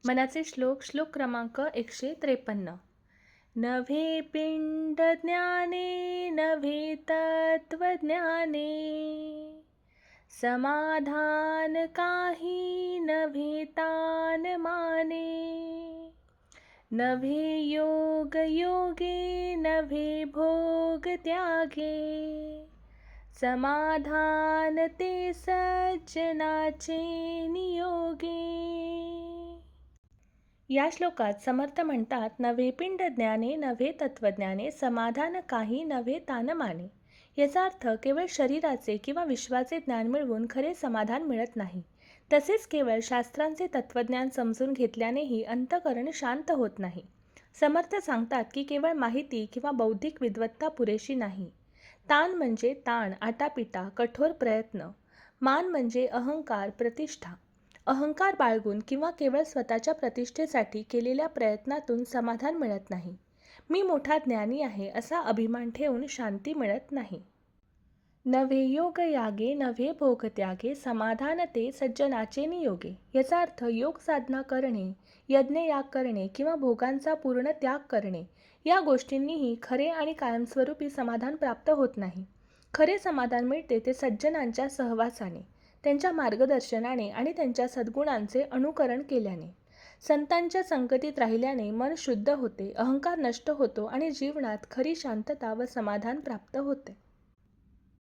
मनाचे श्लोक क्रमांक 153. नभे पिंड ज्ञाने नभे तत्वज्ञाने, समाधान काही नभे तान माने. नभे योग योगे नभे भोग त्यागे, समाधान ते सज्जनाचे नियोगे. या श्लोकात समर्थ म्हणतात, नव्हे पिंड ज्ञाने नव्हे तत्वज्ञाने, समाधान काही नव्हे तान माने. याचा अर्थ केवळ शरीराचे किंवा विश्वाचे ज्ञान मिळवून खरे समाधान मिळत नाही. तसेच केवळ शास्त्रांचे तत्वज्ञान समजून घेतल्यानेही अंतःकरण शांत होत नाही. समर्थ सांगतात की केवळ माहिती किंवा बौद्धिक विद्वत्ता पुरेशी नाही. ताण म्हणजे ताण, आटापिटा, कठोर प्रयत्न. मान म्हणजे अहंकार, प्रतिष्ठा. अहंकार बाळगून किंवा केवळ स्वतःच्या प्रतिष्ठेसाठी केलेल्या प्रयत्नातून समाधान मिळत नाही. मी मोठा ज्ञानी आहे असा अभिमान ठेवून शांती मिळत नाही. नव्हे योग यागे नव्हे भोग त्यागे, समाधान ते सज्जनाचे नियोगे. याचा अर्थ योग साधना करणे, यज्ञयाग करणे किंवा भोगांचा पूर्ण त्याग करणे या गोष्टींनीही खरे आणि कायमस्वरूपी समाधान प्राप्त होत नाही. खरे समाधान मिळते ते सज्जनांच्या सहवासाने, त्यांच्या मार्गदर्शनाने आणि त्यांच्या सद्गुणांचे अनुकरण केल्याने. संतांच्या संगतीत राहिल्याने मन शुद्ध होते, अहंकार नष्ट होतो आणि जीवनात खरी शांतता व समाधान प्राप्त होते.